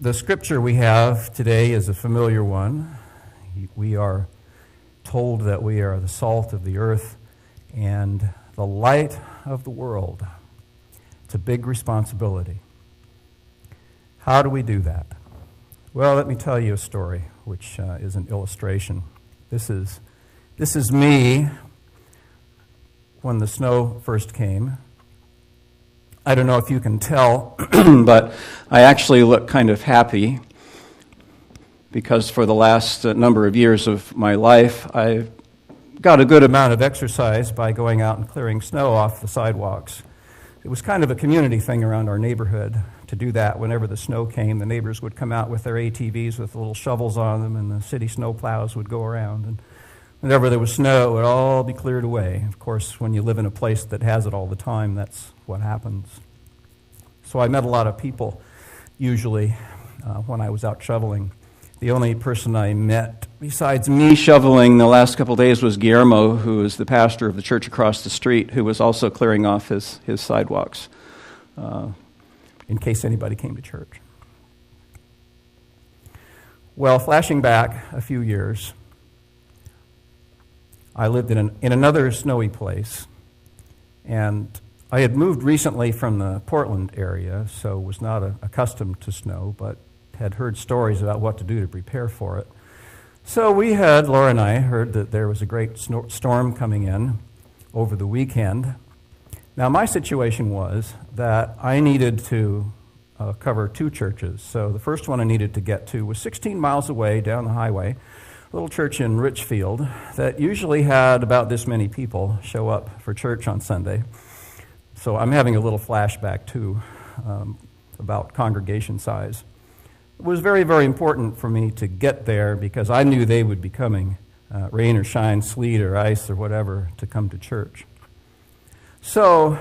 The scripture we have today is a familiar one. We are told that we are the salt of the earth and the light of the world. It's a big responsibility. How do we do that? Well, let me tell you a story, which is an illustration. This is me when the snow first came. I don't know if you can tell, but I actually look kind of happy because for the last number of years of my life, I've got a good amount of exercise by going out and clearing snow off the sidewalks. It was kind of a community thing around our neighborhood to do that. Whenever the snow came, the neighbors would come out with their ATVs with little shovels on them, and the city snow plows would go around. And whenever there was snow, it would all be cleared away. Of course, when you live in a place that has it all the time, that's what happens. So I met a lot of people, usually, when I was out shoveling. The only person I met besides me shoveling the last couple of days was Guillermo, who is the pastor of the church across the street, who was also clearing off his sidewalks, in case anybody came to church. Well, flashing back a few years, I lived in another snowy place, and I had moved recently from the Portland area, so was not accustomed to snow, but had heard stories about what to do to prepare for it. So Laura and I heard that there was a great storm coming in over the weekend. Now, my situation was that I needed to cover two churches. So the first one I needed to get to was 16 miles away down the highway, a little church in Richfield that usually had about this many people show up for church on Sunday. So I'm having a little flashback, too, about congregation size. It was very, very important for me to get there because I knew they would be coming, rain or shine, sleet or ice or whatever, to come to church. So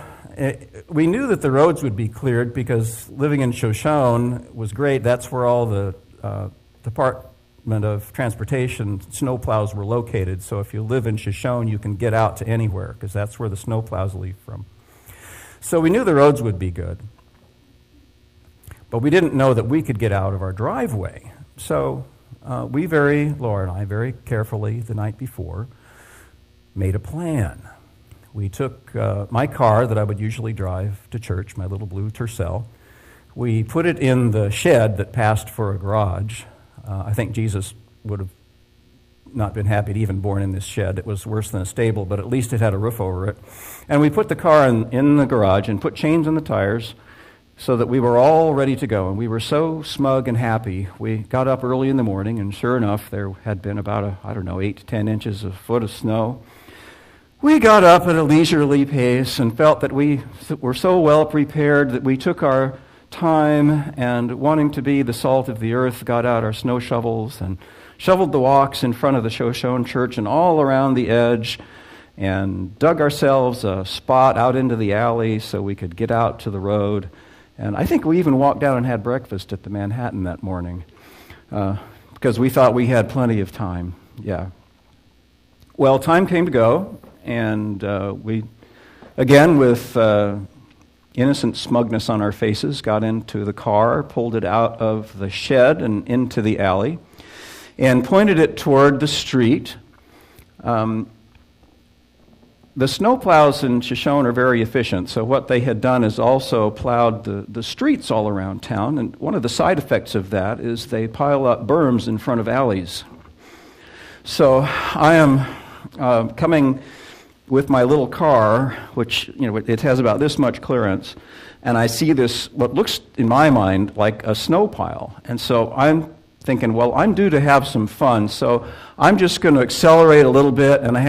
we knew that the roads would be cleared because living in Shoshone was great. That's where all the Department of Transportation snowplows were located. So if you live in Shoshone, you can get out to anywhere because that's where the snowplows leave from. So we knew the roads would be good. But we didn't know that we could get out of our driveway. So Laura and I, very carefully the night before, made a plan. We took my car that I would usually drive to church, my little blue Tercel. We put it in the shed that passed for a garage. I think Jesus would have not been happy to even born in this shed. It was worse than a stable, but at least it had a roof over it. And we put the car in the garage and put chains on the tires so that we were all ready to go. And we were so smug and happy. We got up early in the morning, and sure enough, there had been about 8 to 10 inches, a foot of snow. We got up at a leisurely pace and felt that we were so well prepared that we took our time and, wanting to be the salt of the earth, got out our snow shovels and shoveled the walks in front of the Shoshone church and all around the edge, and dug ourselves a spot out into the alley so we could get out to the road. And I think we even walked down and had breakfast at the Manhattan that morning because we thought we had plenty of time. Yeah. Well, time came to go, and we, again, with innocent smugness on our faces, got into the car, pulled it out of the shed and into the alley, and pointed it toward the street. The snowplows in Shoshone are very efficient, so what they had done is also plowed the streets all around town, and one of the side effects of that is they pile up berms in front of alleys. So I am coming with my little car, which, it has about this much clearance, and I see this, what looks in my mind like a snow pile. And so I'm thinking, well, I'm due to have some fun, so I'm just going to accelerate a little bit, and I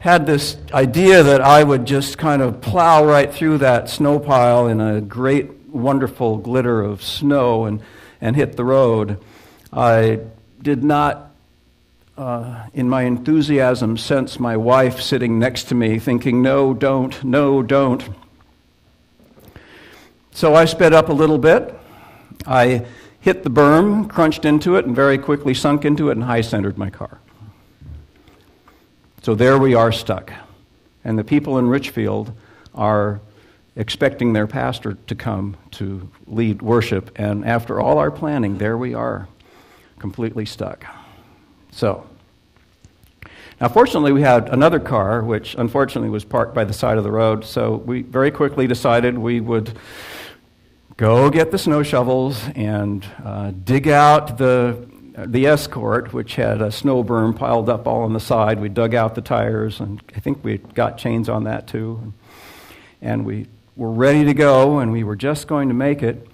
had this idea that I would just kind of plow right through that snow pile in a great, wonderful glitter of snow and hit the road. I did not, in my enthusiasm, sense my wife sitting next to me thinking, no, don't. So I sped up a little bit. I hit the berm, crunched into it, and very quickly sunk into it and high-centered my car. So there we are stuck. And the people in Richfield are expecting their pastor to come to lead worship. And after all our planning, there we are, completely stuck. So, now fortunately we had another car, which unfortunately was parked by the side of the road, so we very quickly decided we would go get the snow shovels and dig out the Escort, which had a snow berm piled up all on the side. We dug out the tires, and I think we got chains on that too. And we were ready to go, and we were just going to make it.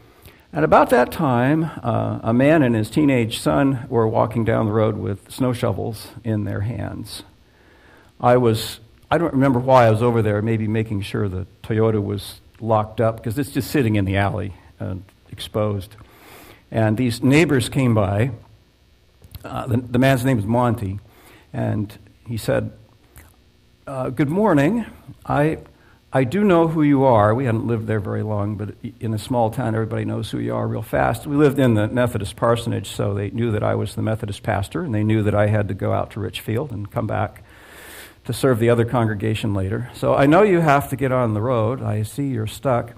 At about that time, a man and his teenage son were walking down the road with snow shovels in their hands. I don't remember why I was over there, maybe making sure the Toyota was locked up, because it's just sitting in the alley, exposed. And these neighbors came by. The man's name is Monty, and he said, "Good morning. I do know who you are." We hadn't lived there very long, but in a small town, everybody knows who you are real fast. We lived in the Methodist parsonage, so they knew that I was the Methodist pastor, and they knew that I had to go out to Richfield and come back to serve the other congregation later. "So I know you have to get on the road. I see you're stuck.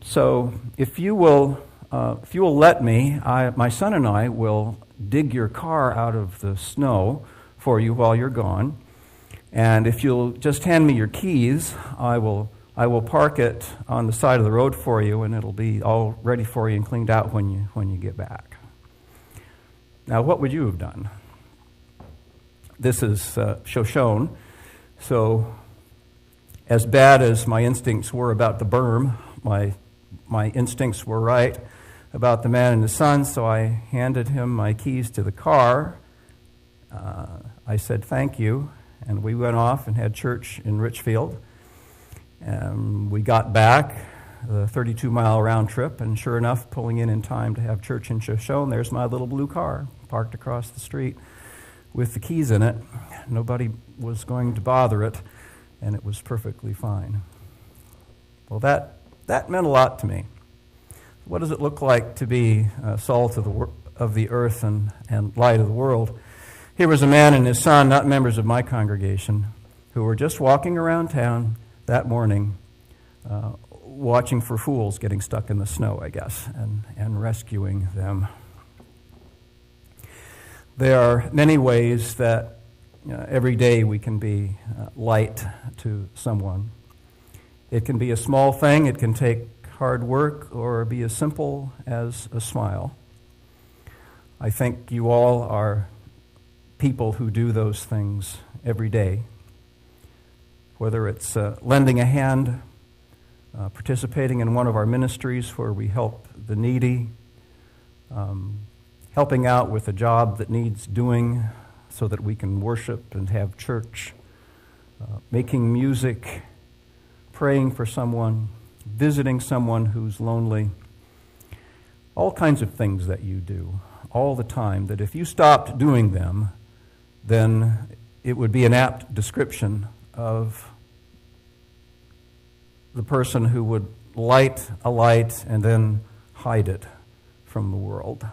So if you will let me, my son and I will dig your car out of the snow for you while you're gone. And if you'll just hand me your keys, I will park it on the side of the road for you, and it'll be all ready for you and cleaned out when you get back." Now, what would you have done? This is Shoshone, so as bad as my instincts were about the berm, my instincts were right about the man and his son, so I handed him my keys to the car. I said thank you, and we went off and had church in Richfield. We got back, the 32-mile round trip, and sure enough, pulling in time to have church in Shoshone, there's my little blue car parked across the street with the keys in it. Nobody was going to bother it, and it was perfectly fine. Well, that meant a lot to me. What does it look like to be salt of the earth and light of the world? Here was a man and his son, not members of my congregation, who were just walking around town that morning, watching for fools getting stuck in the snow, I guess, and rescuing them. There are many ways that every day we can be light to someone. It can be a small thing, it can take hard work, or be as simple as a smile. I think you all are people who do those things every day, whether it's lending a hand, participating in one of our ministries where we help the needy, helping out with a job that needs doing so that we can worship and have church, making music, praying for someone, visiting someone who's lonely, all kinds of things that you do all the time, that if you stopped doing them, then it would be an apt description of the person who would light a light and then hide it from the world.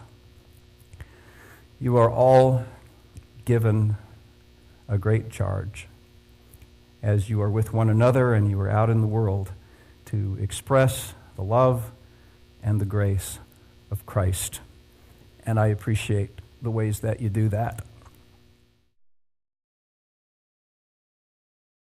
You are all given a great charge as you are with one another and you are out in the world to express the love and the grace of Christ. And I appreciate the ways that you do that.